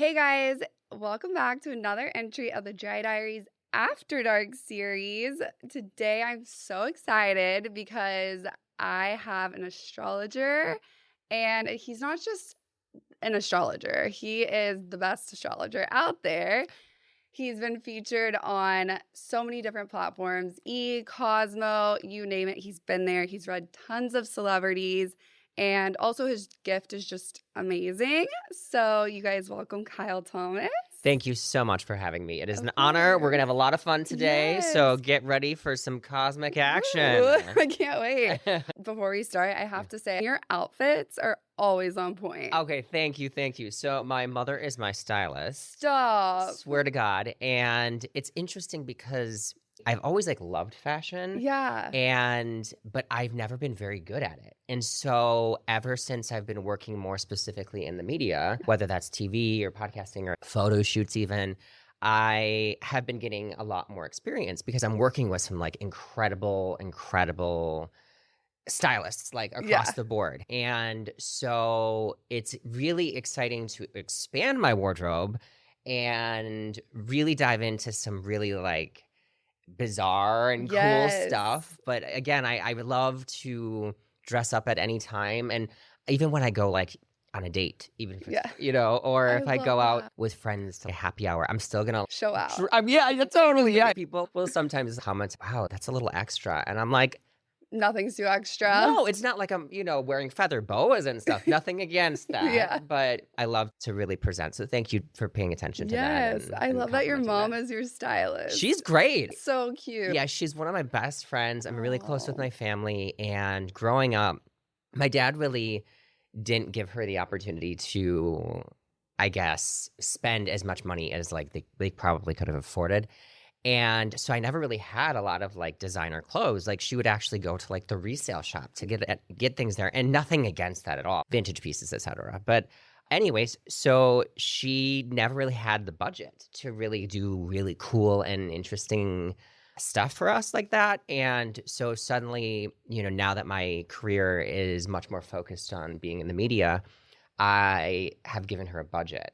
Hey guys, welcome back to another entry of the Dry Diaries After Dark series. Today I'm so excited because I have an astrologer, and he's not just an astrologer, he is the best astrologer out there. He's been featured on so many different platforms, Cosmo, you name it, he's been there. He's read tons of celebrities. And also his gift is just amazing. So you guys welcome Kyle Thomas. Thank you so much for having me. It is an honor. We're going to have a lot of fun today. Yes. So get ready for some cosmic action. Ooh, I can't wait. Before we start, I have to say your outfits are always on point. Okay, thank you. So my mother is my stylist. Stop. Swear to God. And it's interesting because I've always loved fashion. Yeah. But I've never been very good at it. And so ever since I've been working more specifically in the media, whether that's TV or podcasting or photo shoots even, I have been getting a lot more experience because I'm working with some incredible stylists across the board. And so it's really exciting to expand my wardrobe and really dive into some really bizarre and cool stuff. But again, I would love to dress up at any time. And even when I go on a date, even if it's, or if I go out with friends to a happy hour, I'm still gonna show out. Totally. People will sometimes comment, wow, that's a little extra. And I'm like, nothing's too extra. No, it's not like I'm, wearing feather boas and stuff. Nothing against that. Yeah. But I love to really present. So thank you for paying attention to that. Yes. I love that your mom is your stylist. She's great. So cute. Yeah, she's one of my best friends. I'm really close with my family. And growing up, my dad really didn't give her the opportunity to, I guess, spend as much money as they probably could have afforded. And so I never really had a lot of designer clothes. She would actually go to the resale shop to get things there, and nothing against that at all, vintage pieces, etc. But anyways, so she never really had the budget to really do really cool and interesting stuff for us like that. And so suddenly, now that my career is much more focused on being in the media, I have given her a budget.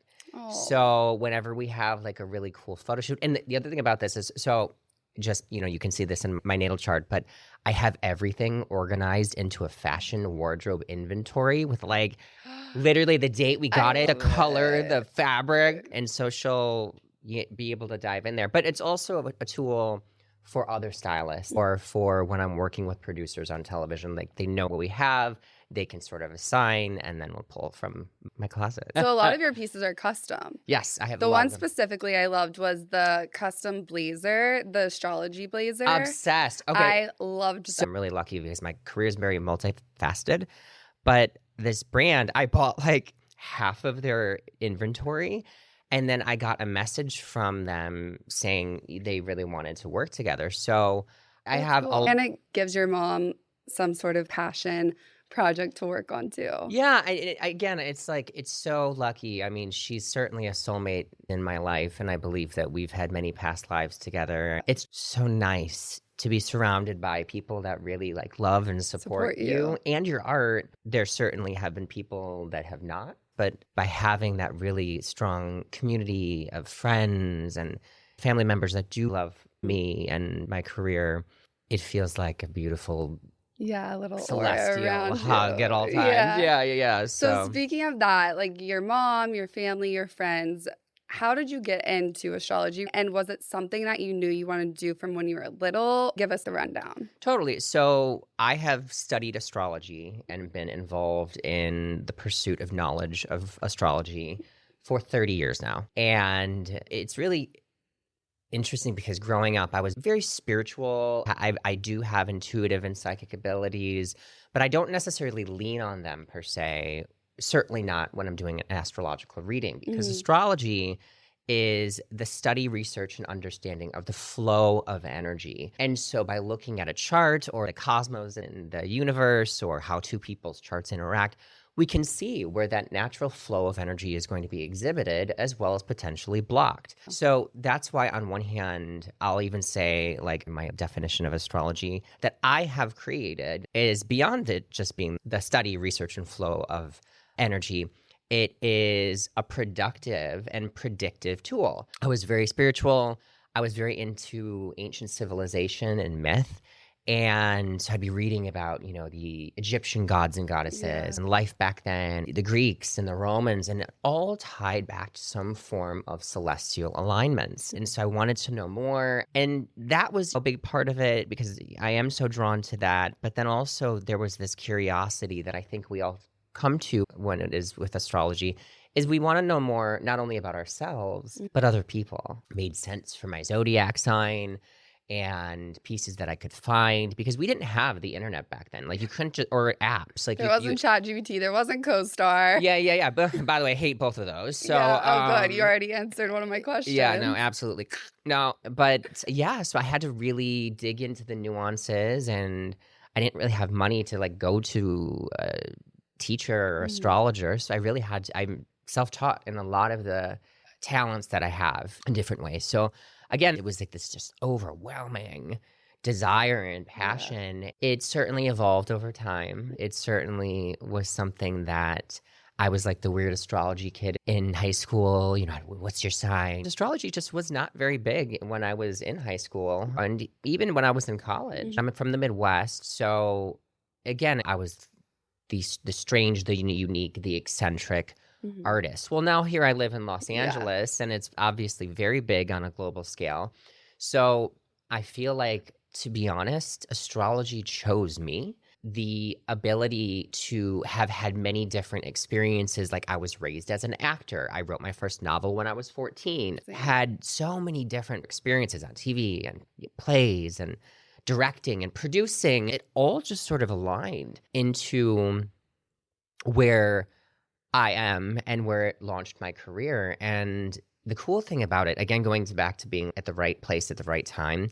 So whenever we have a really cool photo shoot, and the other thing about this is, so just, you can see this in my natal chart, but I have everything organized into a fashion wardrobe inventory with literally the date we got it, the color, the fabric. And so she'll be able to dive in there. But it's also a tool for other stylists or for when I'm working with producers on television. They know what we have. They can sort of assign, and then we'll pull from my closet. So a lot of your pieces are custom. Yes, I have the one specifically I loved was the custom blazer, the astrology blazer. Obsessed. Okay. I loved that. So I'm really lucky because my career is very multifaceted. But this brand, I bought half of their inventory, and then I got a message from them saying they really wanted to work together. So I have cool. And it gives your mom some sort of passion project to work on too. Yeah, again, it's it's so lucky. I mean, she's certainly a soulmate in my life, and I believe that we've had many past lives together. It's so nice to be surrounded by people that really love and support you and your art. There certainly have been people that have not, but by having that really strong community of friends and family members that do love me and my career, it feels like a beautiful a little celestial hug at all times. Yeah. So speaking of that, your mom, your family, your friends, how did you get into astrology? And was it something that you knew you wanted to do from when you were little? Give us the rundown. Totally. So I have studied astrology and been involved in the pursuit of knowledge of astrology for 30 years now. And it's really interesting because growing up, I was very spiritual. I do have intuitive and psychic abilities, but I don't necessarily lean on them per se. Certainly not when I'm doing an astrological reading, because astrology is the study, research, and understanding of the flow of energy. And so by looking at a chart or the cosmos in the universe or how two people's charts interact, we can see where that natural flow of energy is going to be exhibited as well as potentially blocked. So that's why on one hand, I'll even say my definition of astrology that I have created is beyond it just being the study, research, and flow of energy. it is a productive and predictive tool. I was very spiritual. I was very into ancient civilization and myth. And so I'd be reading about, the Egyptian gods and Yeah. goddesses and life back then, the Greeks and the Romans, and it all tied back to some form of celestial alignments. And so I wanted to know more. And that was a big part of it because I am so drawn to that. But then also there was this curiosity that I think we all come to when it is with astrology is we want to know more, not only about ourselves, but other people. It made sense for my zodiac sign and pieces that I could find because we didn't have the internet back then. Like you couldn't just, or apps. Like There wasn't ChatGPT. There wasn't CoStar. yeah. But by the way, I hate both of those. So, Yeah. Oh, good. You already answered one of my questions. yeah, no, absolutely. No, but yeah, so I had to really dig into the nuances and I didn't really have money to like go to a teacher or astrologer. So I really I'm self-taught in a lot of the talents that I have in different ways. So again, it was like this just overwhelming desire and passion. It certainly evolved over time. It certainly was something that I was like the weird astrology kid in high school. What's your sign? Astrology just was not very big when I was in high school and even when I was in college. I'm from the Midwest. So again, I was the strange, the unique, the eccentric artist. Well, now here I live in Los Angeles and it's obviously very big on a global scale. So I feel like, to be honest, astrology chose me. The ability to have had many different experiences, like I was raised as an actor. I wrote my first novel when I was 14, had so many different experiences on TV and plays and directing and producing. It all just sort of aligned into where I am and where it launched my career. And the cool thing about it, again, going back to being at the right place at the right time,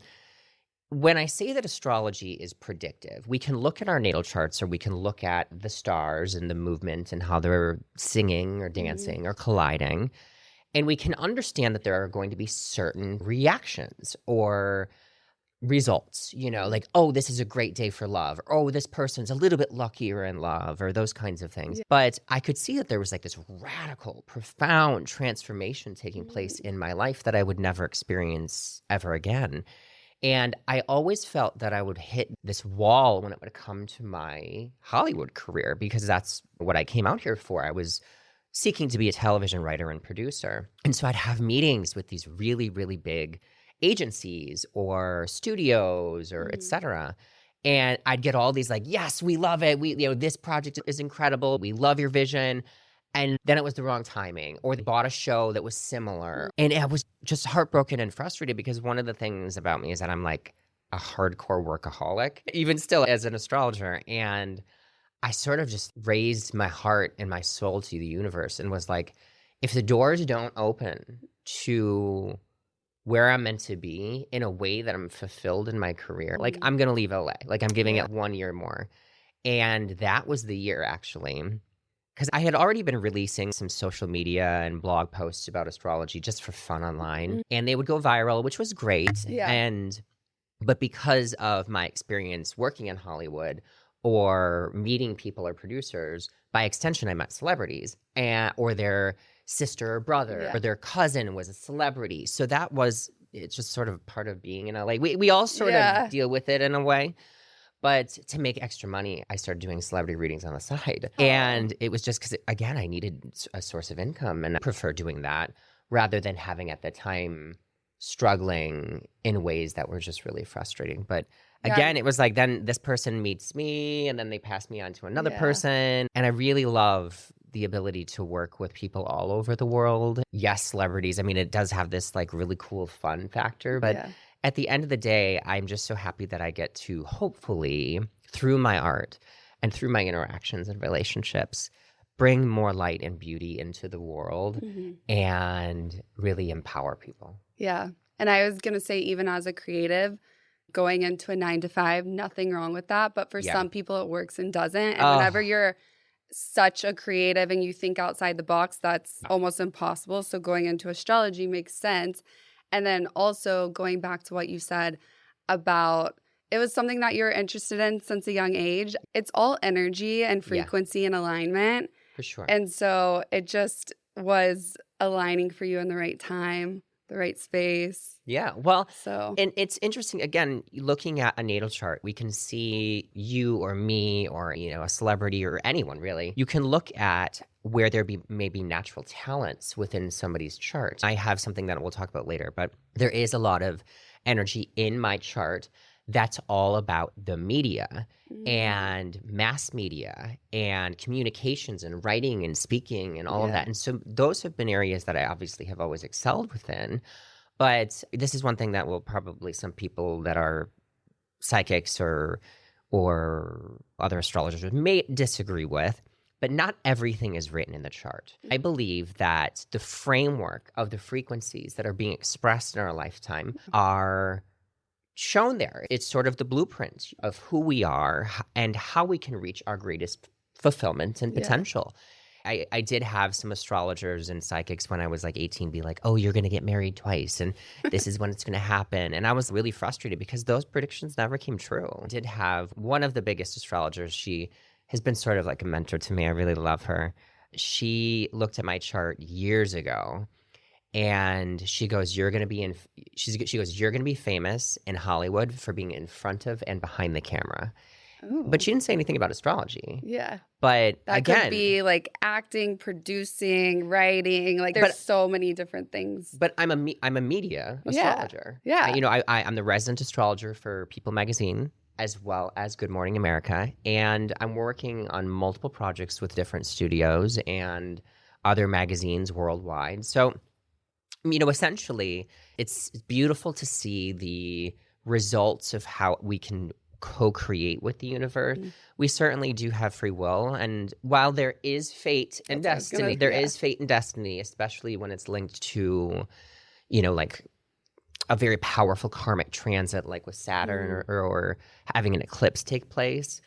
when I say that astrology is predictive, we can look at our natal charts or we can look at the stars and the movement and how they're singing or dancing or colliding. And we can understand that there are going to be certain reactions or results, like, oh, this is a great day for love, or oh, this person's a little bit luckier in love, or those kinds of things. But I could see that there was like this radical, profound transformation taking place in my life that I would never experience ever again. And I always felt that I would hit this wall when it would come to my Hollywood career because that's what I came out here for. I was seeking to be a television writer and producer. And so I'd have meetings with these really, really big agencies or studios or et cetera. And I'd get all these like, yes, we love it. This project is incredible. We love your vision. And then it was the wrong timing, or they bought a show that was similar. And I was just heartbroken and frustrated because one of the things about me is that I'm like a hardcore workaholic, even still as an astrologer. And I sort of just raised my heart and my soul to the universe and was like, if the doors don't open to where I'm meant to be in a way that I'm fulfilled in my career, like I'm going to leave LA. Like I'm giving it 1 year more. And that was the year actually. Because I had already been releasing some social media and blog posts about astrology just for fun online. And they would go viral, which was great. But because of my experience working in Hollywood or meeting people or producers, by extension, I met celebrities or their sister or brother or their cousin was a celebrity. So it's just sort of part of being in LA. We all sort of deal with it in a way. But to make extra money, I started doing celebrity readings on the side. And it was just because, again, I needed a source of income. And I prefer doing that rather than having at the time struggling in ways that were just really frustrating. But again, it was like then this person meets me and then they pass me on to another person. And I really love the ability to work with people all over the world. Yes, celebrities. I mean, it does have this like really cool fun factor. But at the end of the day, I'm just so happy that I get to hopefully, through my art and through my interactions and relationships, bring more light and beauty into the world and really empower people. Yeah. And I was going to say, even as a creative, going into a 9 to 5, nothing wrong with that. But for some people, it works and doesn't. And whenever you're such a creative and you think outside the box, that's almost impossible. So going into astrology makes sense. And then also going back to what you said about it was something that you're interested in since a young age. It's all energy and frequency and alignment. For sure. And so it just was aligning for you in the right time, the right space. Yeah. Well, So, and it's interesting, again, looking at a natal chart, we can see you or me or, a celebrity or anyone really. You can look at where there be maybe natural talents within somebody's chart. I have something that we'll talk about later, but there is a lot of energy in my chart that's all about the media and mass media and communications and writing and speaking and all of that. And so those have been areas that I obviously have always excelled within. But this is one thing that will probably some people that are psychics or other astrologers may disagree with, but not everything is written in the chart. I believe that the framework of the frequencies that are being expressed in our lifetime are shown there. It's sort of the blueprint of who we are and how we can reach our greatest fulfillment and potential. I did have some astrologers and psychics when I was like 18 be like, oh, you're going to get married twice and this is when it's going to happen. And I was really frustrated because those predictions never came true. I did have one of the biggest astrologers. She has been sort of like a mentor to me. I really love her. She looked at my chart years ago and she goes, you're going to be you're going to be famous in Hollywood for being in front of and behind the camera. But she didn't say anything about astrology. Yeah. But that again, could be like acting, producing, writing. Like there's so many different things. But I'm a media astrologer. Yeah. I'm the resident astrologer for People Magazine as well as Good Morning America. And I'm working on multiple projects with different studios and other magazines worldwide. So, essentially, it's beautiful to see the results of how we can co-create with the universe. We certainly do have free will, and while there is fate and destiny, is fate and destiny, especially when it's linked to, like a very powerful karmic transit, like with Saturn or having an eclipse take place.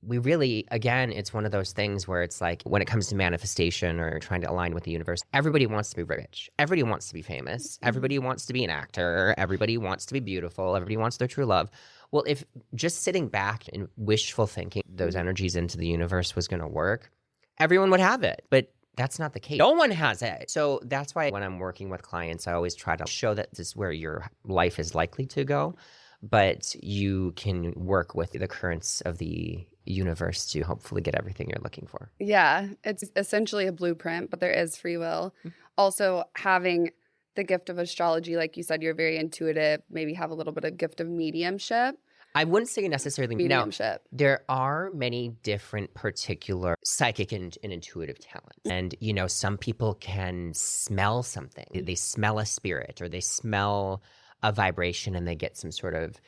We really, again, it's one of those things where it's like when it comes to manifestation or trying to align with the universe, everybody wants to be rich. Everybody wants to be famous. Everybody wants to be an actor. Everybody wants to be beautiful. Everybody wants their true love. Well, if just sitting back and wishful thinking those energies into the universe was going to work, everyone would have it. But that's not the case. No one has it. So that's why when I'm working with clients, I always try to show that this is where your life is likely to go, but you can work with the currents of the universe to hopefully get everything you're looking for. Yeah, it's essentially a blueprint, but there is free will. Also, having the gift of astrology, like you said, you're very intuitive, maybe have a little bit of gift of mediumship. I wouldn't say necessarily mediumship. No, there are many different particular psychic and intuitive talents. And, some people can smell something. They smell a spirit or they smell a vibration and they get some sort of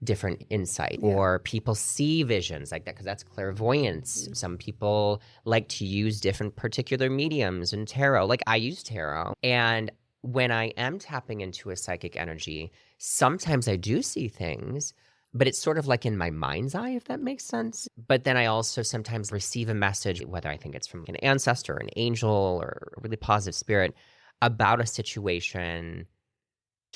different insight. Or people see visions like that because that's clairvoyance. Some people like to use different particular mediums and tarot. Like I use tarot. And when I am tapping into a psychic energy, sometimes I do see things, but it's sort of like in my mind's eye, if that makes sense. But then I also sometimes receive a message, whether I think it's from an ancestor, an angel, or a really positive spirit about a situation.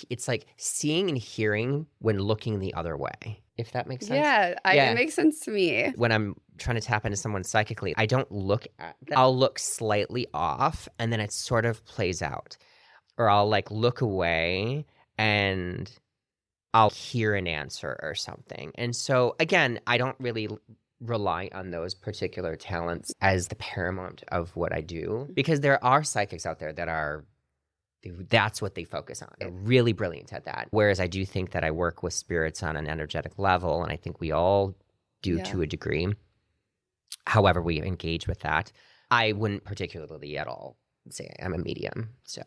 It's like seeing and hearing when looking the other way, if that makes sense. Yeah, it makes sense to me. When I'm trying to tap into someone psychically, I don't look at them. I'll look slightly off and then it sort of plays out. Or I'll like look away and I'll hear an answer or something. And so, again, I don't really rely on those particular talents as the paramount of what I do because there are psychics out there that's what they focus on. They're really brilliant at that. Whereas I do think that I work with spirits on an energetic level, and I think we all do to a degree. However we engage with that, I wouldn't particularly at all say I'm a medium. So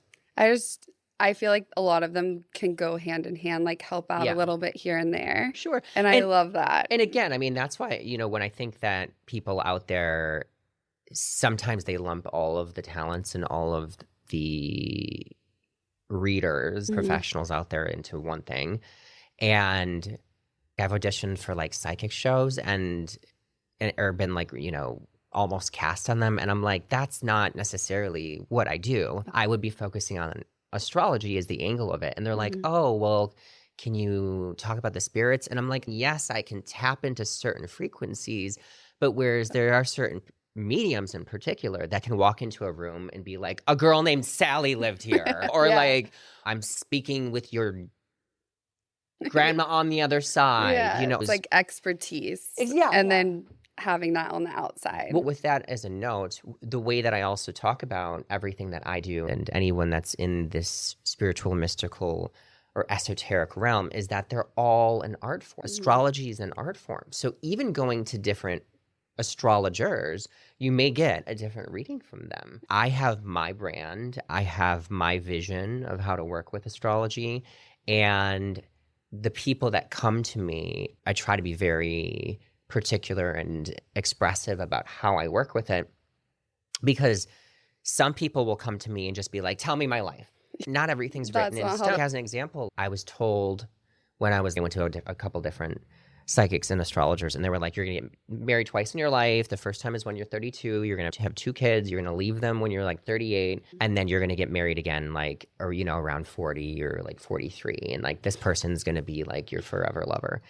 I feel like a lot of them can go hand in hand, like help out a little bit here and there. Sure. And I love that. And again, I mean, that's why, when I think that people out there, sometimes they lump all of the talents and all of the readers, professionals out there into one thing. And I've auditioned for like psychic shows or been like, almost cast on them. And I'm like, that's not necessarily what I do. I would be focusing on astrology as the angle of it. And they're like, oh, well, can you talk about the spirits? And I'm like, yes, I can tap into certain frequencies, but whereas there are certain mediums in particular that can walk into a room and be like, a girl named Sally lived here. Or Yeah. like, I'm speaking with your grandma on the other side. You know, It's like expertise. Yeah, And yeah. then having that on the outside. Well, with that as a note, the way that I also talk about everything that I do and anyone that's in this spiritual, mystical, or esoteric realm is that they're all an art form. Astrology is an art form. So even going to different astrologers, you may get a different reading from them. I have my brand, I have my vision of how to work with astrology, and the people that come to me, I try to be very particular and expressive about how I work with it, because some people will come to me and just be like, tell me my life. Not everything's written in stone. As an example, I was told when I went to a couple different psychics and astrologers, and they were like, you're going to get married twice in your life. The first time is when you're 32. You're going to have 2 kids. You're going to leave them when you're like 38. And then you're going to get married again, like, or, you know, around 40 or like 43. And like, this person's going to be like your forever lover.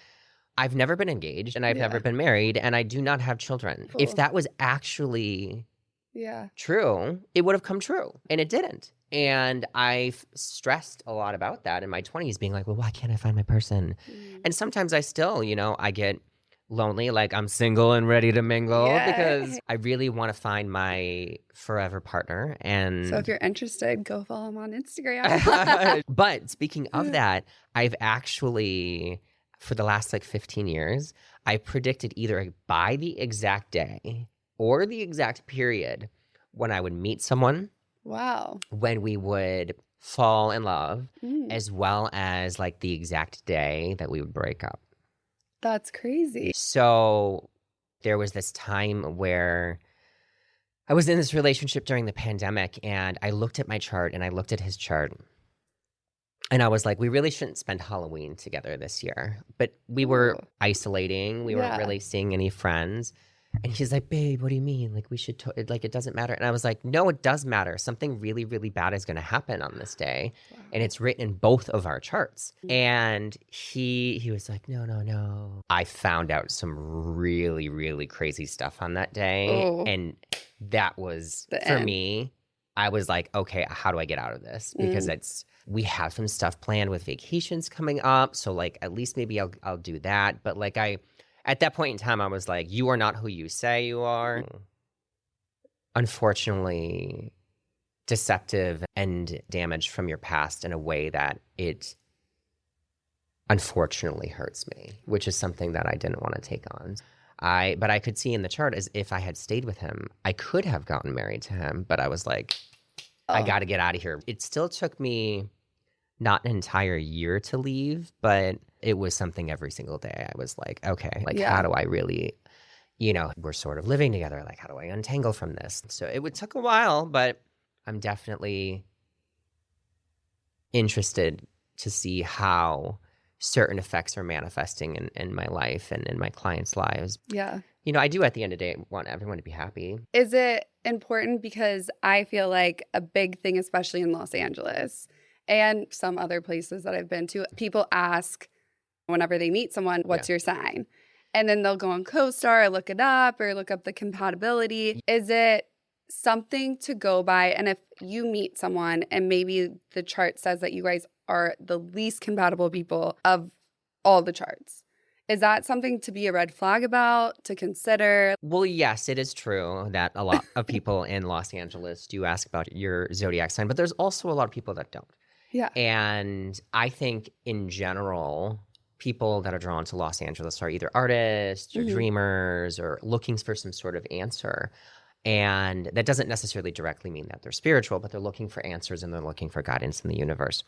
I've never been engaged and I've never been married, and I do not have children. Cool. If that was actually true, it would have come true, and it didn't. And I've stressed a lot about that in my 20s, being like, well, why can't I find my person? And sometimes I still, you know, I get lonely, like I'm single and ready to mingle because I really want to find my forever partner. And so if you're interested, go follow him on Instagram. But speaking of that, I've actually, for the last like 15 years, I predicted either by the exact day or the exact period when I would meet someone. Wow. When we would fall in love, as well as like the exact day that we would break up. That's crazy. So there was this time where I was in this relationship during the pandemic, and I looked at my chart and I looked at his chart. And I was like, we really shouldn't spend Halloween together this year. But we were isolating. We weren't really seeing any friends. And he's like, babe, what do you mean? Like, we should, like, it doesn't matter. And I was like, no, it does matter. Something really, really bad is going to happen on this day. Wow. And it's written in both of our charts. And he was like, no. I found out some really, really crazy stuff on that day. And that was, for me, I was like, okay, how do I get out of this? Because we have some stuff planned with vacations coming up. So, like, at least maybe I'll do that. But, like, at that point in time, I was like, you are not who you say you are. Unfortunately, deceptive and damaged from your past in a way that it unfortunately hurts me, which is something that I didn't want to take on. But I could see in the chart as if I had stayed with him, I could have gotten married to him, but I was like, I got to get out of here. It still took me not an entire year to leave, but it was something every single day. I was like, okay, like, how do I really, you know, we're sort of living together. Like, how do I untangle from this? So it took a while, but I'm definitely interested to see how certain effects are manifesting in my life and in my clients' lives. Yeah. You know, I do at the end of the day want everyone to be happy. Is it important? Because I feel like a big thing, especially in Los Angeles and some other places that I've been to, people ask whenever they meet someone, what's your sign? And then they'll go on CoStar or look it up or look up the compatibility. Is it something to go by? And if you meet someone and maybe the chart says that you guys are the least compatible people of all the charts, is that something to be a red flag about, to consider? Well, yes, it is true that a lot of people in Los Angeles do ask about your zodiac sign, but there's also a lot of people that don't. Yeah. And I think in general, people that are drawn to Los Angeles are either artists or dreamers or looking for some sort of answer. And that doesn't necessarily directly mean that they're spiritual, but they're looking for answers and they're looking for guidance in the universe.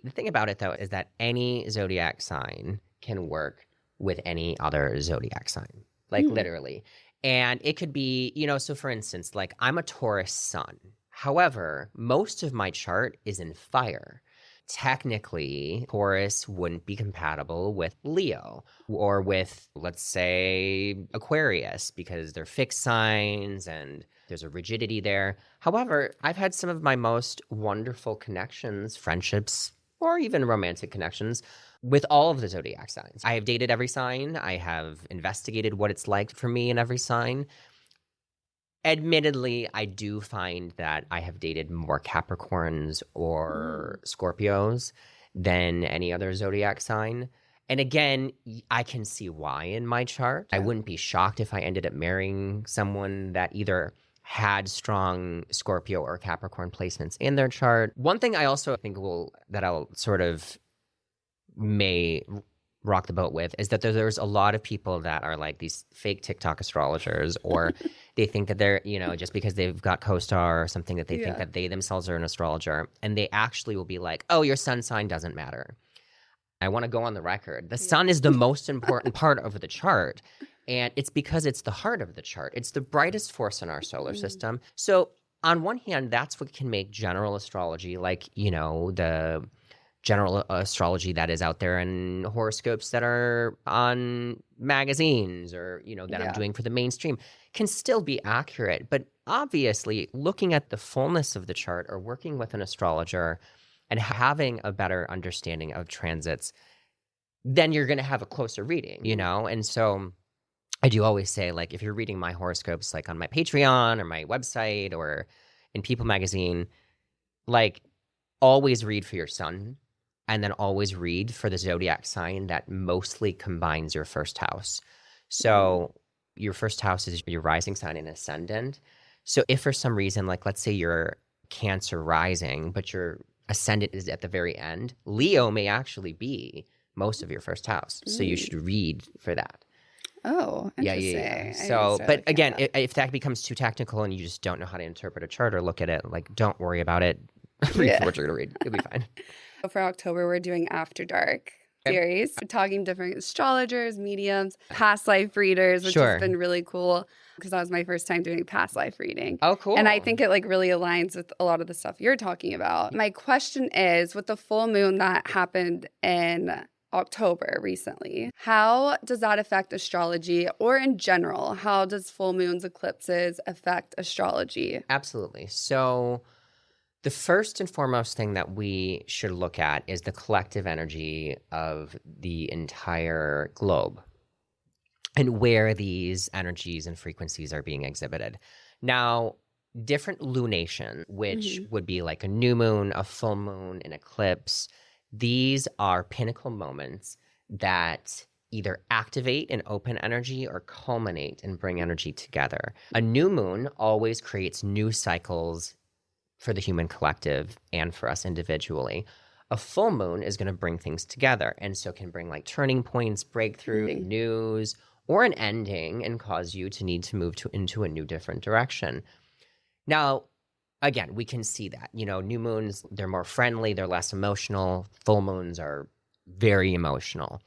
The thing about it, though, is that any zodiac sign can work with any other zodiac sign, like literally. And it could be, you know, so for instance, like I'm a Taurus sun. However, most of my chart is in fire. Technically, Taurus wouldn't be compatible with Leo or with, let's say, Aquarius because they're fixed signs and there's a rigidity there. However, I've had some of my most wonderful connections, friendships, or even romantic connections with all of the zodiac signs. I have dated every sign. I have investigated what it's like for me in every sign. Admittedly, I do find that I have dated more Capricorns Mm. or Scorpios than any other zodiac sign. And again, I can see why in my chart. I Yeah. wouldn't be shocked if I ended up marrying someone that either had strong Scorpio or Capricorn placements in their chart. One thing I also think that I'll sort of may rock the boat with is that there's a lot of people that are like these fake TikTok astrologers, or they think that they're, just because they've got co-star or something, that they think Yeah. that they themselves are an astrologer, and they actually will be like, oh, your sun sign doesn't matter. I want to go on the record. The Yeah. sun is the most important part of the chart, and it's because it's the heart of the chart. It's the brightest force in our solar Mm. system. So on one hand, that's what can make general astrology, like, the general astrology that is out there and horoscopes that are on magazines, or that I'm Yeah. doing for the mainstream, can still be accurate. But obviously, looking at the fullness of the chart, or working with an astrologer and having a better understanding of transits, then you're going to have a closer reading, and so I do always say, like, if you're reading my horoscopes, like on my Patreon or my website or in People magazine, like, always read for your sun, and then always read for the zodiac sign that mostly combines your first house. Mm. So your first house is your rising sign and ascendant. So if for some reason, like, let's say you're Cancer rising, but your ascendant is at the very end, Leo may actually be most of your first house. So you Mm. should read for that. Oh, Yeah, interesting. yeah, yeah. I need to So, start but looking at again, that. if that becomes too technical and you just don't know how to interpret a chart or look at it, like, don't worry about it. Read for Yeah. what you're going to read. It'll be fine. For October, we're doing After Dark Okay. series. We're talking different astrologers, mediums, past life readers, which has Sure. been really cool because that was my first time doing past life reading. Oh, cool. And I think it like really aligns with a lot of the stuff you're talking about. My question is, with the full moon that happened in October recently, how does that affect astrology, or in general, how does full moons, eclipses affect astrology? Absolutely. So, the first and foremost thing that we should look at is the collective energy of the entire globe and where these energies and frequencies are being exhibited. Now, different lunation, which Hmm. would be like a new moon, a full moon, an eclipse, these are pinnacle moments that either activate and open energy or culminate and bring energy together. A new moon always creates new cycles for the human collective and for us individually. A full moon is going to bring things together, and so can bring like turning points, breakthrough, Mm. news, or an ending, and cause you to need to move into a new different direction. Now, again, we can see that, new moons, they're more friendly, they're less emotional. Full moons are very emotional.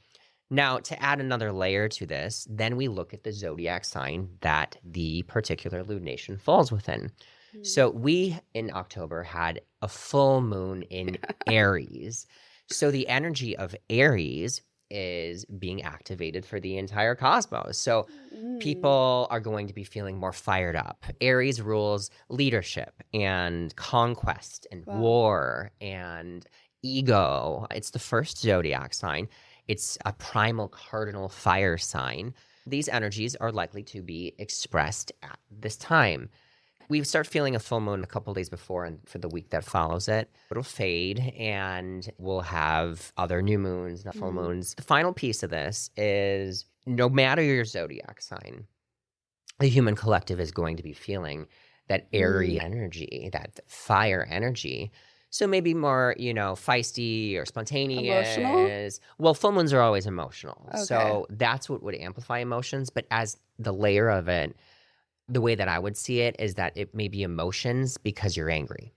Now, to add another layer to this, then we look at the zodiac sign that the particular lunation falls within. Mm. So we in October had a full moon in Aries. So the energy of Aries is being activated for the entire cosmos. So Mm. people are going to be feeling more fired up. Aries rules leadership and conquest and Wow. war and ego. It's the first zodiac sign. It's a primal cardinal fire sign. These energies are likely to be expressed at this time. We start feeling a full moon a couple days before, and for the week that follows it, it'll fade and we'll have other new moons, not full Mm. moons. The final piece of this is no matter your zodiac sign, the human collective is going to be feeling that airy Mm. energy, that fire energy. So maybe more, feisty or Emotional? spontaneous. Well, full moons are always emotional. Okay. So that's what would amplify emotions. But as the layer of it, the way that I would see it is that it may be emotions because you're angry,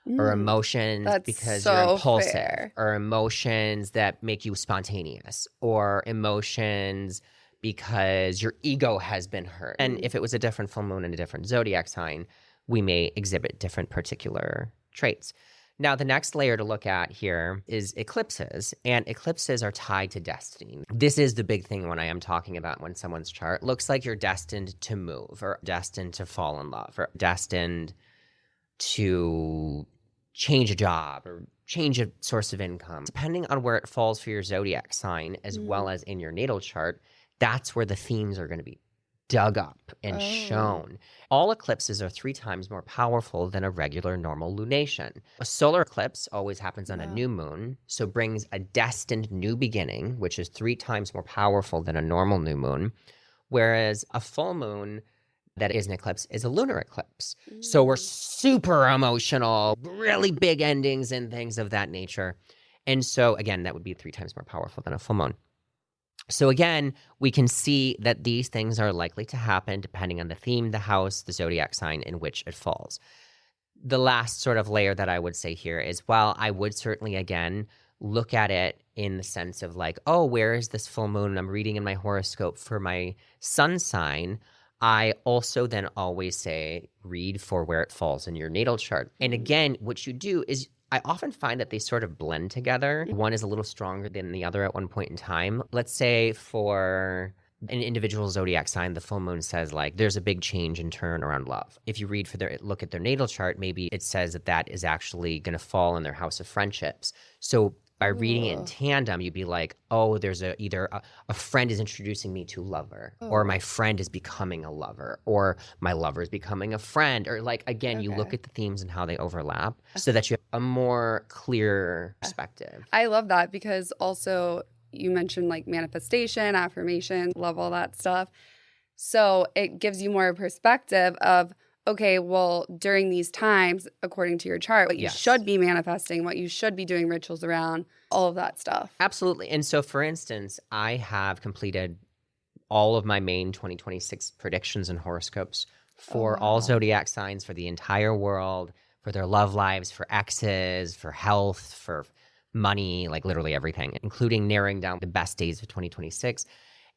or Mm. emotions That's because you're so impulsive, fair. or emotions that make you spontaneous, or emotions because your ego has been hurt. And Mm. if it was a different full moon and a different zodiac sign, we may exhibit different particular traits. Now, the next layer to look at here is eclipses, and eclipses are tied to destiny. This is the big thing when I am talking about when someone's chart looks like you're destined to move, or destined to fall in love, or destined to change a job or change a source of income. Depending on where it falls for your zodiac sign, as well Mm. as in your natal chart, that's where the themes are going to be dug up and Oh. shown. All eclipses are 3 times more powerful than a regular normal lunation. A solar eclipse always happens on a Wow. new moon, so brings a destined new beginning, which is 3 times more powerful than a normal new moon, whereas a full moon that is an eclipse is a lunar eclipse. So we're Mm. super emotional, really big endings and things of that nature. And so, again, that would be 3 times more powerful than a full moon. So again, we can see that these things are likely to happen depending on the theme, the house, the zodiac sign in which it falls. The last sort of layer that I would say here is, while I would certainly, again, look at it in the sense of like, oh, where is this full moon? I'm reading in my horoscope for my sun sign. I also then always say, read for where it falls in your natal chart. And again, what you do is, I often find that they sort of blend together. One is a little stronger than the other at one point in time. Let's say for an individual zodiac sign, the full moon says like there's a big change and turn around love. If you read for their look at their natal chart, maybe it says that that is actually going to fall in their house of friendships. So by reading it in Ooh. tandem, you'd be like, oh, there's either a friend is introducing me to lover, or Oh. my friend is becoming a lover, or my lover is becoming a friend, or like, again, you look Okay. at the themes and how they overlap so that you have a more clear perspective. I love that because also you mentioned like manifestation, affirmation, love all that stuff. So it gives you more perspective of, okay, well, during these times, according to your chart, what you Yes. should be manifesting, what you should be doing rituals around, all of that stuff. Absolutely. And so, for instance, I have completed all of my main 2026 predictions and horoscopes for all wow. zodiac signs, for the entire world, for their love lives, for exes, for health, for money, like literally everything, including narrowing down the best days of 2026.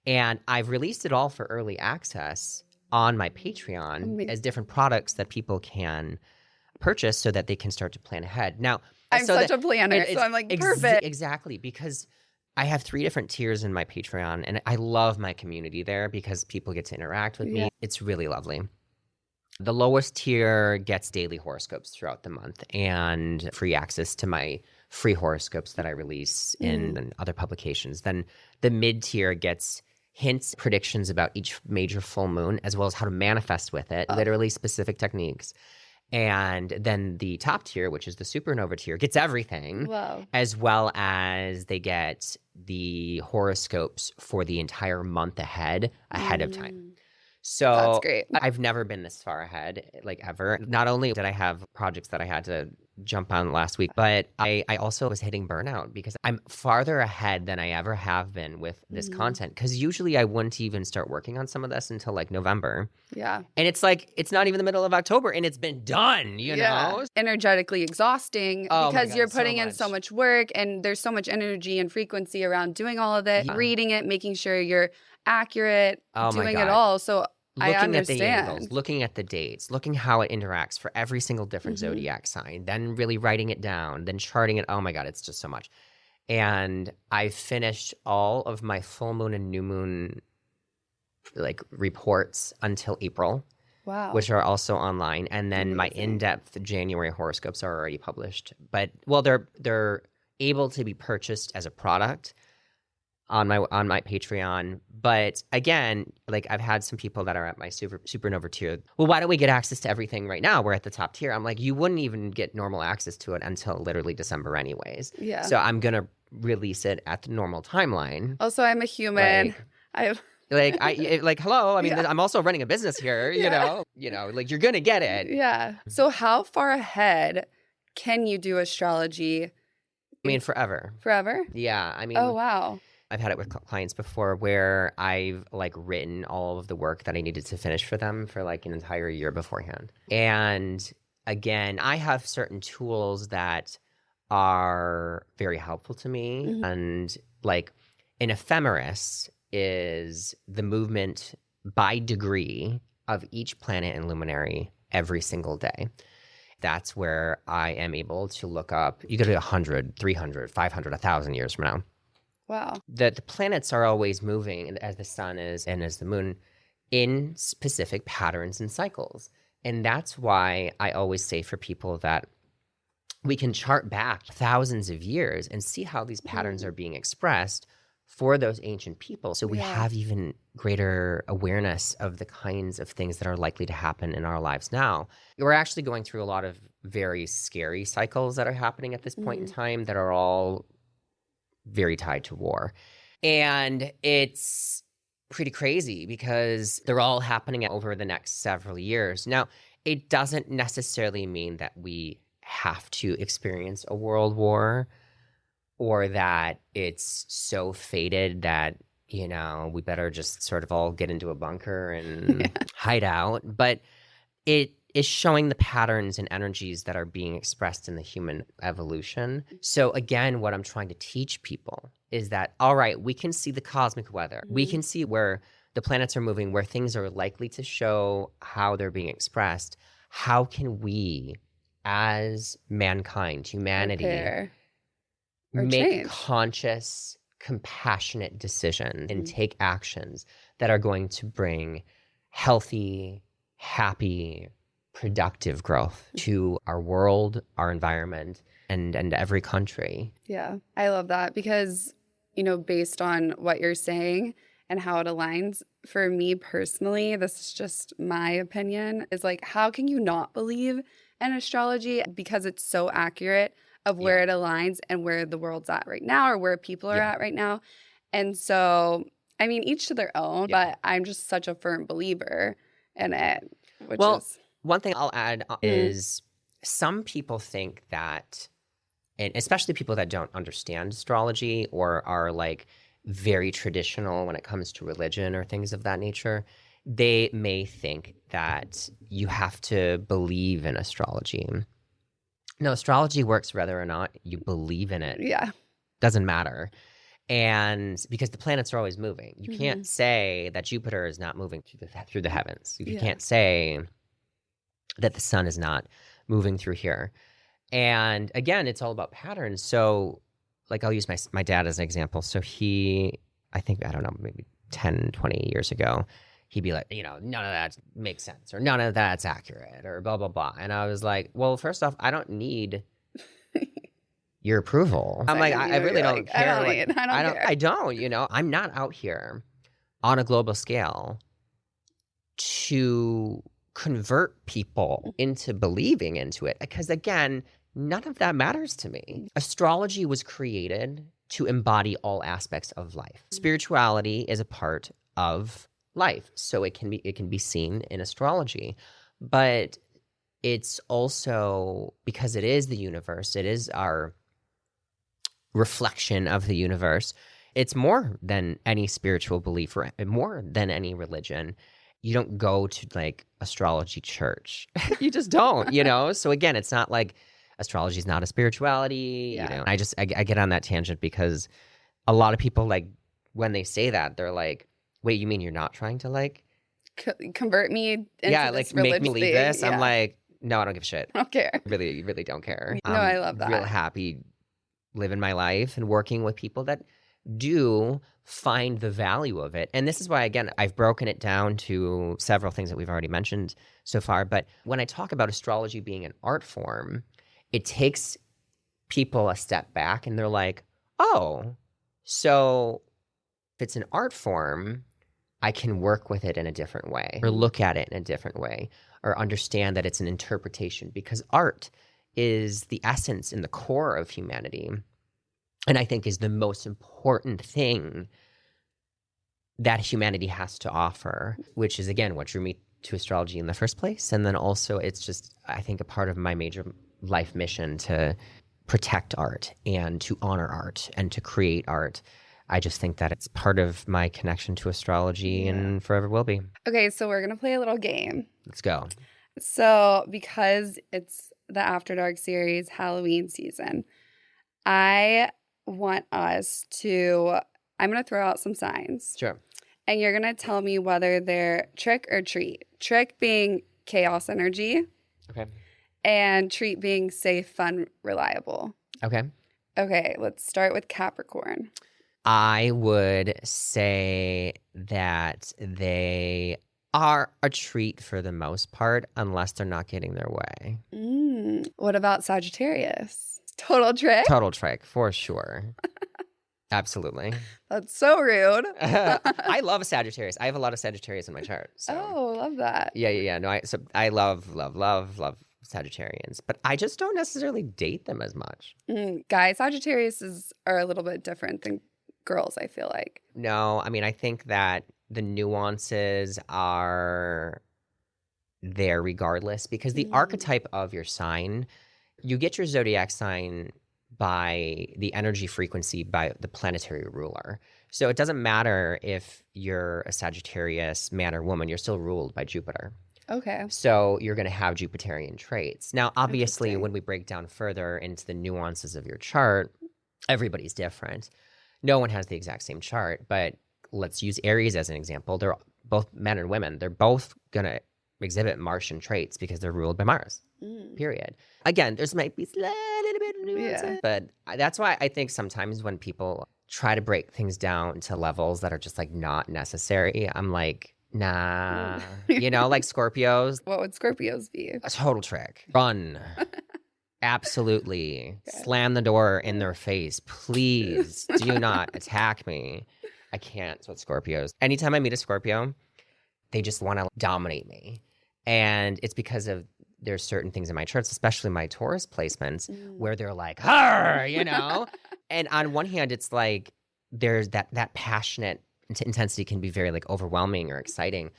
And I've released it all for early access on my Patreon Amazing. as different products that people can purchase so that they can start to plan ahead. Now, I'm so such that a planner, and so it's I'm like, perfect. exactly, because I have 3 different tiers in my Patreon, and I love my community there because people get to interact with Yeah. me. It's really lovely. The lowest tier gets daily horoscopes throughout the month and free access to my free horoscopes that I release in other publications. Then the mid tier gets hints, predictions about each major full moon, as well as how to manifest with it, literally specific techniques. And then the top tier, which is the supernova tier, gets everything, Wow. as well as they get the horoscopes for the entire month ahead of time. So That's great. I've never been this far ahead, like ever. Not only did I have projects that I had to jump on last week, but I also was hitting burnout because I'm farther ahead than I ever have been with this content. Because usually I wouldn't even start working on some of this until like November. Yeah. And it's like, it's not even the middle of October and it's been done, you know? Energetically exhausting Oh my because God, you're so putting in so much work and there's so much energy and frequency around doing all of it, Yeah. reading it, making sure you're accurate, Oh my doing God. it all. So I Looking at the angles, understand. looking at the dates, looking how it interacts for every single different zodiac sign, then really writing it down, then charting it. Oh my God, it's just so much. And I finished all of my full moon and new moon like reports until April, Wow. which are also online. And then my Amazing. in-depth January horoscopes are already published. But well, they're able to be purchased as a product on my Patreon. But again, like I've had some people that are at my supernova tier. Well, why don't we get access to everything right now? We're at the top tier. I'm like, you wouldn't even get normal access to it until literally December anyways. Yeah. So I'm gonna release it at the normal timeline. Also, I'm a human. Like, hello. I mean, Yeah. I'm also running a business here. Yeah. You know, like you're gonna get it. Yeah. So how far ahead can you do astrology? I mean, forever. Forever? Yeah. I mean, Oh, wow. I've had it with clients before where I've like written all of the work that I needed to finish for them for like an entire year beforehand. And again, I have certain tools that are very helpful to me. And like an ephemeris is the movement by degree of each planet and luminary every single day. That's where I am able to look up, you could be 100, 300, 500, 1,000 years from now. Wow. The planets are always moving as the sun is and as the moon in specific patterns and cycles. And that's why I always say for people that we can chart back thousands of years and see how these patterns are being expressed for those ancient people. So we Yeah. have even greater awareness of the kinds of things that are likely to happen in our lives now. We're actually going through a lot of very scary cycles that are happening at this point in time that are all very tied to war. And it's pretty crazy because they're all happening over the next several years. Now, it doesn't necessarily mean that we have to experience a world war or that it's so fated that, we better just sort of all get into a bunker and hide out. But it is showing the patterns and energies that are being expressed in the human evolution. So again, what I'm trying to teach people is that, all right, we can see the cosmic weather. We can see where the planets are moving, where things are likely to show how they're being expressed. How can we, as mankind, humanity, Prepare or make change. conscious, compassionate decisions and take actions that are going to bring healthy, happy, productive growth to our world, our environment, and every country. Yeah, I love that because, based on what you're saying and how it aligns, for me personally, this is just my opinion, is like, how can you not believe in astrology because it's so accurate of where it aligns and where the world's at right now or where people are at right now. And so, I mean, each to their own, but I'm just such a firm believer in it, which is... One thing I'll add is some people think that, and especially people that don't understand astrology or are like very traditional when it comes to religion or things of that nature, they may think that you have to believe in astrology. No, astrology works whether or not you believe in it. Yeah. Doesn't matter. And because the planets are always moving. You can't say that Jupiter is not moving through the heavens. You can't say that the sun is not moving through here. And again, it's all about patterns. So like I'll use my dad as an example. So I think, I don't know, maybe 10, 20 years ago, he'd be like, none of that makes sense or none of that's accurate or blah, blah, blah. And I was like, well, first off, I don't need your approval. I'm like, I really don't care. I don't, I'm not out here on a global scale to convert people into believing into it. Because again, none of that matters to me. Astrology was created to embody all aspects of life. Spirituality is a part of life. So it can be seen in astrology. But it's also, because it is the universe, it is our reflection of the universe. It's more than any spiritual belief or more than any religion. You don't go to like astrology church. You just don't, So again, it's not like astrology is not a spirituality. I get on that tangent because a lot of people, like, when they say that, they're like, wait, you mean you're not trying to like convert me into this make me believe this? Yeah. I'm like, no, I don't give a shit. I don't care. Really, really don't care. No, I love that. Real happy living my life and working with people that do find the value of it. And this is why, again, I've broken it down to several things that we've already mentioned so far. But when I talk about astrology being an art form, it takes people a step back and they're like, oh, so if it's an art form, I can work with it in a different way or look at it in a different way or understand that it's an interpretation, because art is the essence and the core of humanity. And I think is the most important thing that humanity has to offer, which is, again, what drew me to astrology in the first place. And then also it's just, I think, a part of my major life mission to protect art and to honor art and to create art. I just think that it's part of my connection to astrology and forever will be. Okay, so we're going to play a little game. Let's go. So because it's the After Dark series, Halloween season, I want us to, I'm going to throw out some signs. Sure. And you're going to tell me whether they're trick or treat. Trick being chaos energy. Okay. And treat being safe, fun, reliable. Okay. Okay, let's start with Capricorn. I would say that they are a treat for the most part, unless they're not getting their way. What about Sagittarius? Total trick? Total trick, for sure. Absolutely. That's so rude. I love a Sagittarius. I have a lot of Sagittarius in my chart. So Oh, love that. yeah. No, I love Sagittarians, but I just don't necessarily date them as much. Guys, Sagittarius are a little bit different than girls, I feel like. No, I mean, I think that the nuances are there regardless because the archetype of your sign, you get your zodiac sign by the energy frequency by the planetary ruler. So it doesn't matter if you're a Sagittarius man or woman, you're still ruled by Jupiter. Okay. So you're going to have Jupiterian traits. Now, obviously, Interesting. when we break down further into the nuances of your chart, everybody's different. No one has the exact same chart, but let's use Aries as an example. They're both men and women. They're both going to exhibit Martian traits because they're ruled by Mars, period. Again, there's might be a little bit of nuances, but that's why I think sometimes when people try to break things down to levels that are just like not necessary, I'm like, nah. You know, like Scorpios, What would Scorpios be? a total trick. Run. Absolutely. Okay. Slam the door in their face. Please do not attack me. I can't with Scorpios. Anytime I meet a Scorpio, they just want to dominate me. And it's because of there's certain things in my charts, especially my Taurus placements, where they're like, "Har!" You know? And on one hand, it's like there's that passionate intensity can be very like overwhelming or exciting.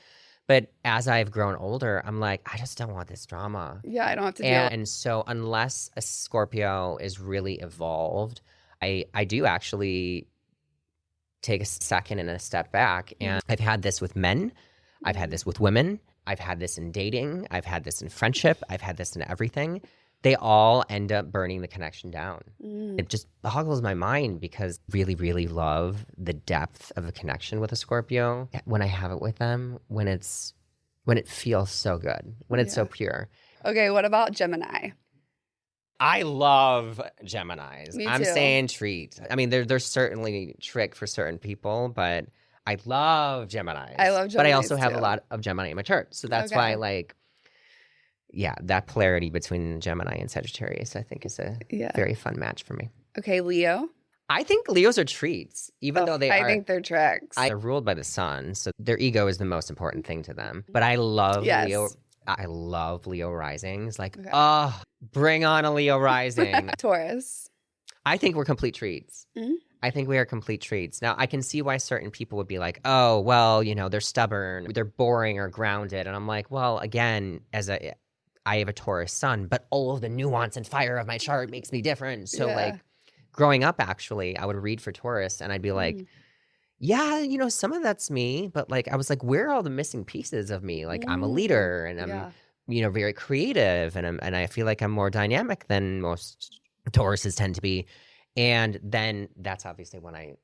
But as I've grown older, I'm like, I just don't want this drama. Yeah, I don't have to deal. And so unless a Scorpio is really evolved, I do actually take a second and a step back. And I've had this with men. I've had this with women. I've had this in dating. I've had this in friendship. I've had this in everything. They all end up burning the connection down. It just boggles my mind because I really, really love the depth of a connection with a Scorpio when I have it with them, when it feels so good, when it's so pure. Okay, what about Gemini? I love Geminis. Me I'm too. saying treat. I mean, there's certainly trick for certain people, but I love Geminis. I love But I Geminis also have a too. lot of Gemini in my chart. So that's why, like, yeah, that polarity between Gemini and Sagittarius, I think, is a very fun match for me. Okay, Leo. I think Leos are treats, even though I think they're tricks. They're ruled by the sun, so their ego is the most important thing to them. But I love Leo. I love Leo risings. Like, oh, bring on a Leo rising. Taurus. I think we're complete treats. I think we are complete treats. Now, I can see why certain people would be like, oh, well, you know, they're stubborn, they're boring or grounded. And I'm like, well, again, I have a Taurus sun, but all of the nuance and fire of my chart makes me different. So like growing up, actually, I would read for Taurus and I'd be like, yeah, you know, some of that's me, but like, I was like, where are all the missing pieces of me? Like I'm a leader and I'm, you know, very creative and I feel like I'm more dynamic than most Tauruses tend to be. And then that's obviously when I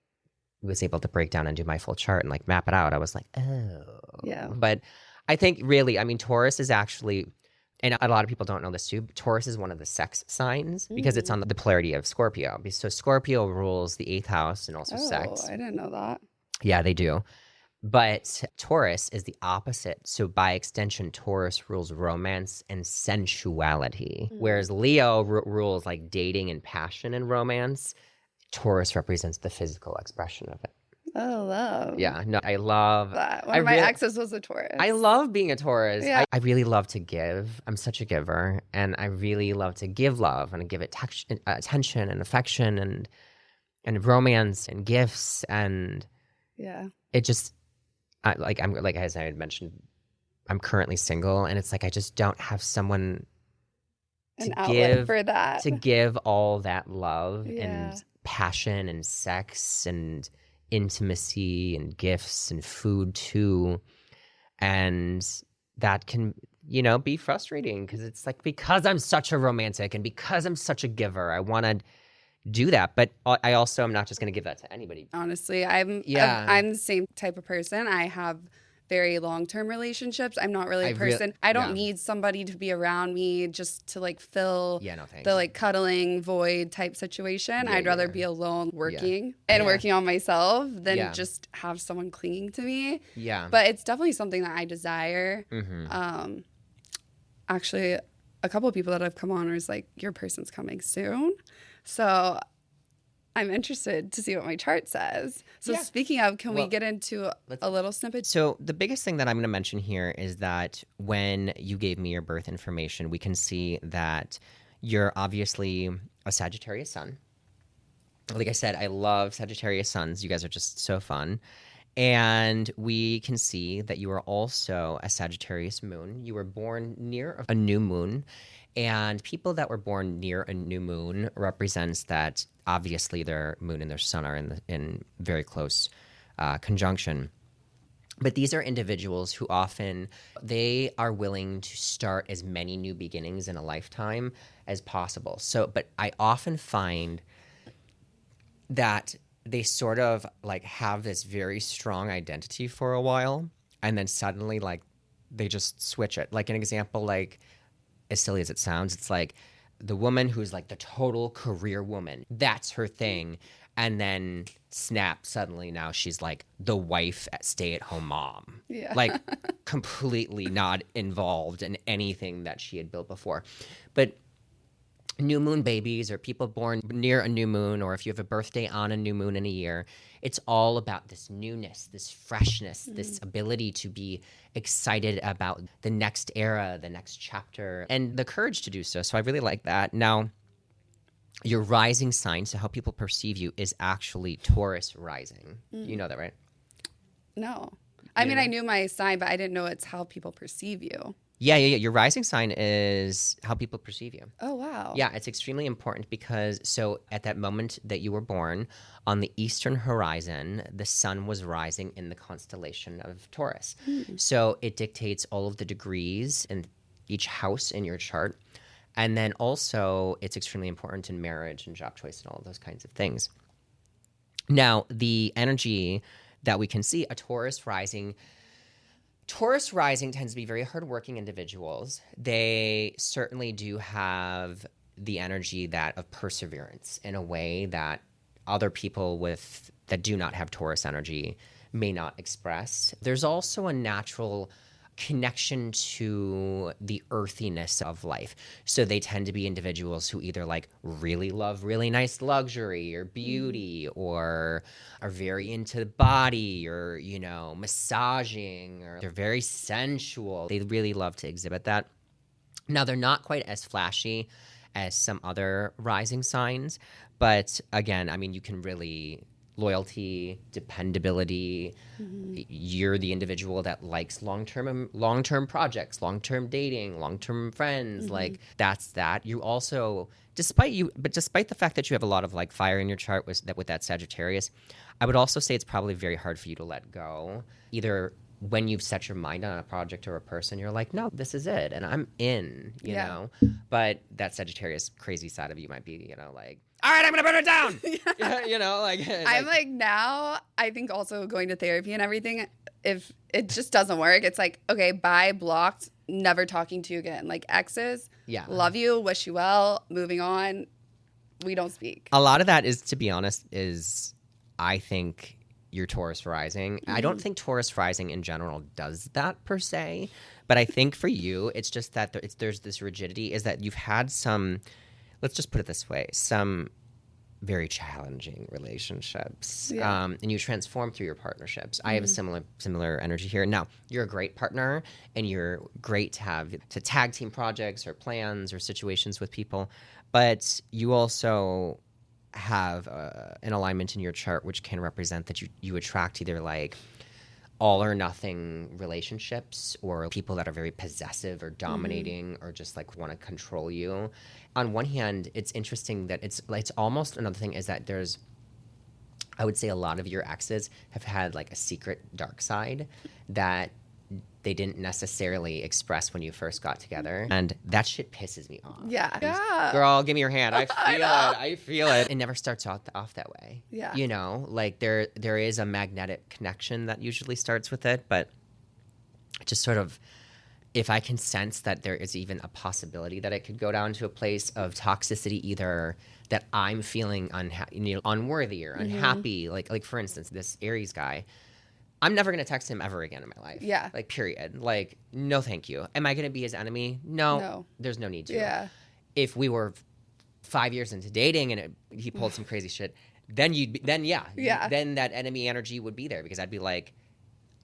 was able to break down and do my full chart and like map it out. I was like, oh. Yeah. But I think really, I mean, Taurus is actually, and a lot of people don't know this too, Taurus is one of the sex signs because it's on the polarity of Scorpio. So Scorpio rules the 8th house and also sex. Oh, I didn't know that. Yeah, they do. But Taurus is the opposite. So by extension, Taurus rules romance and sensuality. Whereas Leo rules like dating and passion and romance. Taurus represents the physical expression of it. Oh, love. Yeah, no, I love that. One of my exes was a Taurus. I love being a Taurus. Yeah. I really love to give. I'm such a giver. And I really love to give love and give it attention and affection and romance and gifts. And it just, like as I had mentioned, I'm currently single, and it's like I just don't have someone to give all that love and passion and sex and intimacy and gifts and food too. And that can, you know, be frustrating because it's like, because I'm such a romantic and because I'm such a giver, I want to do that. But I also am not just going to give that to anybody. Honestly, I'm the same type of person. I have very long-term relationships. I'm not really a person. I don't need somebody to be around me just to like fill the like cuddling void type situation. I'd rather be alone working and working on myself than just have someone clinging to me. Yeah. But it's definitely something that I desire. Actually, a couple of people that have come on was like, your person's coming soon. So I'm interested to see what my chart says. So Yeah. speaking of, can we Well, get into a little snippet? So the biggest thing that I'm going to mention here is that when you gave me your birth information, we can see that you're obviously a Sagittarius sun. Like I said, I love Sagittarius suns. You guys are just so fun. And we can see that you are also a Sagittarius moon. You were born near a new moon. And people that were born near a new moon represents that obviously their moon and their sun are in very close conjunction. But these are individuals who often they are willing to start as many new beginnings in a lifetime as possible. So, but I often find that they sort of like have this very strong identity for a while, and then suddenly like they just switch it. Like an example, like as silly as it sounds, it's like the woman who's like the total career woman. That's her thing. And then snap, suddenly now she's like the wife at stay-at-home mom. Yeah. Like completely not involved in anything that she had built before. But new moon babies or people born near a new moon, or if you have a birthday on a new moon in a year, it's all about this newness, this freshness, this ability to be excited about the next era, the next chapter, and the courage to do so. So I really like that. Now, your rising sign, so how people perceive you, is actually Taurus rising. You know that, right? No. I mean, I knew my sign, but I didn't know it's how people perceive you. Yeah. Your rising sign is how people perceive you. Oh, wow. Yeah, it's extremely important because so at that moment that you were born, on the eastern horizon, the sun was rising in the constellation of Taurus. So it dictates all of the degrees in each house in your chart. And then also, it's extremely important in marriage and job choice and all of those kinds of things. Now, the energy that we can see, a Taurus rising tends to be very hardworking individuals. They certainly do have the energy of perseverance in a way that other people that do not have Taurus energy may not express. There's also a natural connection to the earthiness of life. So they tend to be individuals who either like really love really nice luxury or beauty, or are very into the body, or, you know, massaging, or they're very sensual. They really love to exhibit that. Now, they're not quite as flashy as some other rising signs, but again, I mean, you can really loyalty, dependability. You're the individual that likes long-term projects, long-term dating, long-term friends. Like that's that. You also, despite the fact that you have a lot of like fire in your chart with that Sagittarius, I would also say it's probably very hard for you to let go. Either when you've set your mind on a project or a person, you're like, no, this is it, and I'm in, you know. But that Sagittarius crazy side of you might be, you know, like, all right, I'm gonna burn it down. You know, like I'm like now, I think also going to therapy and everything, if it just doesn't work, it's like, okay, bye, blocked, never talking to you again. Like exes, love you, wish you well, moving on, we don't speak. A lot of that is, to be honest, I think your Taurus rising. I don't think Taurus rising in general does that per se, but I think for you, it's just that there's this rigidity, is that you've had some, let's just put it this way, some very challenging relationships, and you transform through your partnerships. I have a similar energy here. Now, you're a great partner, and you're great to tag team projects or plans or situations with people, but you also have an alignment in your chart which can represent that you attract either like all or nothing relationships, or people that are very possessive or dominating, or just like want to control you. On one hand, it's interesting that it's almost another thing is that I would say a lot of your exes have had like a secret dark side that they didn't necessarily express when you first got together. And that shit pisses me off. Yeah. Girl, give me your hand. I feel it. It never starts off that way. Yeah. You know, like there is a magnetic connection that usually starts with it, but just sort of, if I can sense that there is even a possibility that it could go down to a place of toxicity, either that I'm feeling unworthy or unhappy, like for instance, this Aries guy, I'm never going to text him ever again in my life. Yeah. Like, period. Like, no, thank you. Am I going to be his enemy? No. There's no need to. Yeah. If we were 5 years into dating and he pulled some crazy shit, Yeah. then that enemy energy would be there because I'd be like,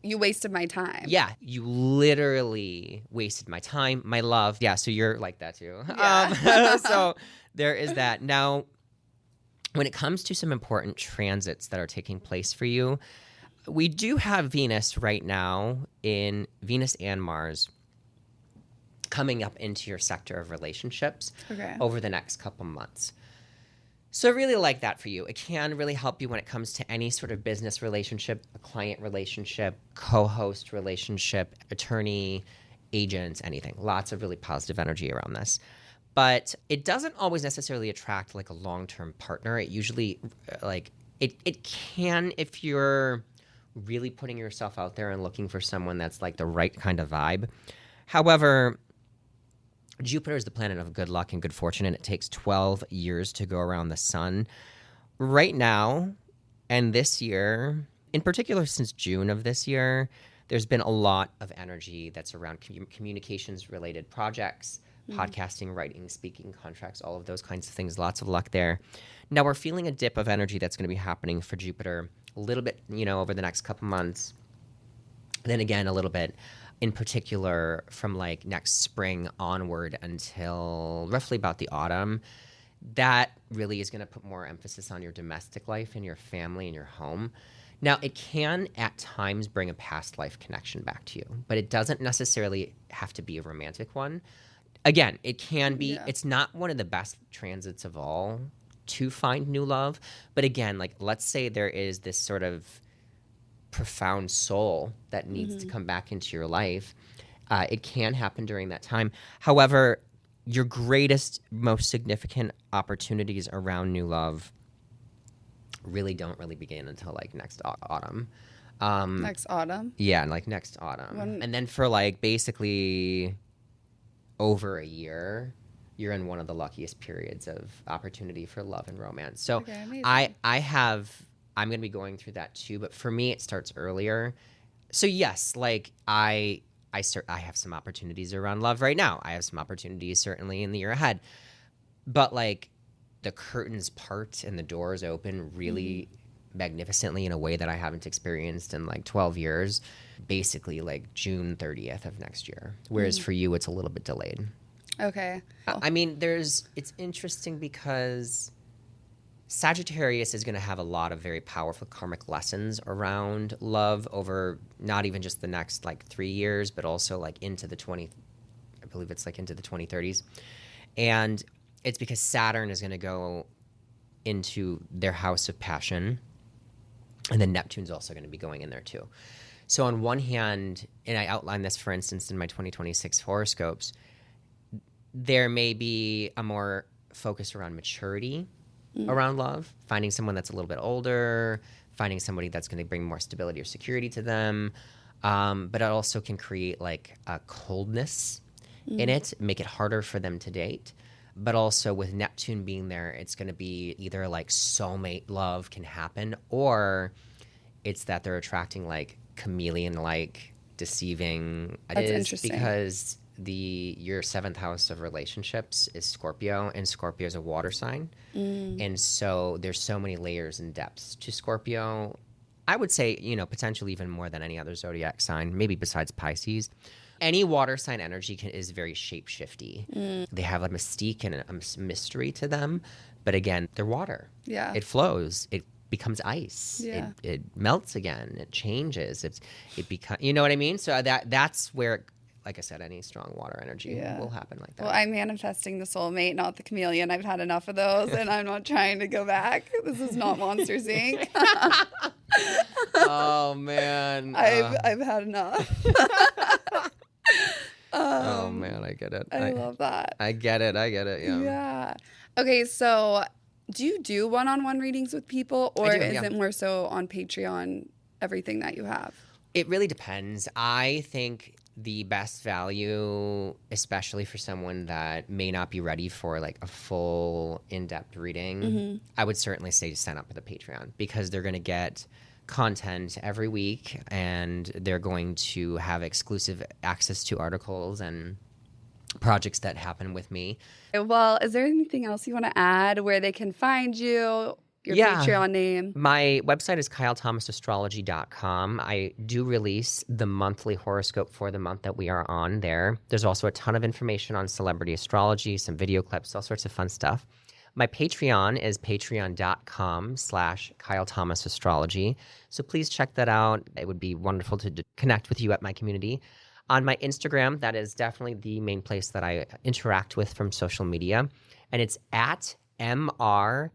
You wasted my time. yeah, you literally wasted my time, my love. Yeah, so you're like that too. Yeah. So there is that. Now, when it comes to some important transits that are taking place for you, we do have Venus right now in Venus and Mars coming up into your sector of relationships over the next couple months. So I really like that for you. It can really help you when it comes to any sort of business relationship, a client relationship, co-host relationship, attorney, agent, anything. Lots of really positive energy around this. But it doesn't always necessarily attract like a long-term partner. It usually like it can if you're really putting yourself out there and looking for someone that's like the right kind of vibe. However, Jupiter is the planet of good luck and good fortune, and it takes 12 years to go around the sun. Right now, and this year, in particular since June of this year, there's been a lot of energy that's around communications-related projects, podcasting, writing, speaking, contracts, all of those kinds of things. Lots of luck there. Now, we're feeling a dip of energy that's going to be happening for Jupiter a little bit, over the next couple months. Then again, a little bit in particular from like next spring onward until roughly about the autumn. That really is going to put more emphasis on your domestic life and your family and your home. Now, it can at times bring a past life connection back to you, but it doesn't necessarily have to be a romantic one. Again, it can be, it's not one of the best transits of all to find new love. But again, like let's say there is this sort of profound soul that needs to come back into your life. It can happen during that time. However, your greatest, most significant opportunities around new love don't really begin until like next autumn. Next autumn? Yeah, like next autumn. And then for like basically over a year, you're in one of the luckiest periods of opportunity for love and romance. So I'm going to be going through that too, but for me, it starts earlier. So yes, like I have some opportunities around love right now. I have some opportunities certainly in the year ahead, but like the curtains part and the doors open really magnificently in a way that I haven't experienced in like 12 years, basically like June 30th of next year. Whereas for you, it's a little bit delayed. Okay. Cool. I mean, it's interesting because Sagittarius is going to have a lot of very powerful karmic lessons around love over not even just the next like 3 years, but also like into the 2030s. And it's because Saturn is going to go into their house of passion. And then Neptune's also going to be going in there too. So on one hand, and I outlined this, for instance, in my 2026 horoscopes, there may be a more focus around maturity around love, finding someone that's a little bit older, finding somebody that's going to bring more stability or security to them. But it also can create like a coldness in it, make it harder for them to date. But also with Neptune being there, it's going to be either like soulmate love can happen, or it's that they're attracting like chameleon-like deceiving. That's interesting. Because your seventh house of relationships is Scorpio, and Scorpio is a water sign. And so there's so many layers and depths to Scorpio. I would say, potentially even more than any other zodiac sign, maybe besides Pisces. Any water sign energy is very shape-shifty. They have a mystique and a mystery to them. But again, they're water. Yeah. It flows. It becomes ice. Yeah. It melts again. It changes. It becomes, you know what I mean? So that's where, like I said, any strong water energy will happen like that. Well, I'm manifesting the soulmate, not the chameleon. I've had enough of those, and I'm not trying to go back. This is not Monsters, Inc. Oh, man. I've had enough. Oh, man, I get it. I love that. I get it. Yeah. Yeah. Okay, so do you do one-on-one readings with people, or is it more so on Patreon, everything that you have? It really depends. I think the best value, especially for someone that may not be ready for like a full in-depth reading, I would certainly say to sign up for the Patreon, because they're going to get content every week, and they're going to have exclusive access to articles and projects that happen with me. Well, is there anything else you want to add, where they can find you, your Yeah. Patreon name. My website is kylethomasastrology.com. I do release the monthly horoscope for the month that we are on there. There's also a ton of information on celebrity astrology, some video clips, all sorts of fun stuff. My Patreon is patreon.com/kylethomasastrology. So please check that out. It would be wonderful to connect with you at my community. On my Instagram, that is definitely the main place that I interact with from social media. And it's at MrKylethomas.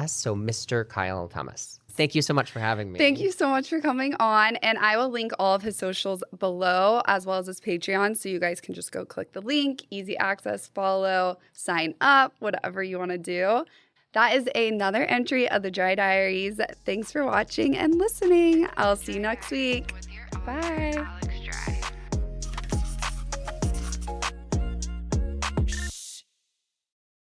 So Mr. Kyle Thomas. Thank you so much for having me. Thank you so much for coming on. And I will link all of his socials below as well as his Patreon. So you guys can just go click the link, easy access, follow, sign up, whatever you want to do. That is another entry of the Dry Diaries. Thanks for watching and listening. I'll see you next week. Bye.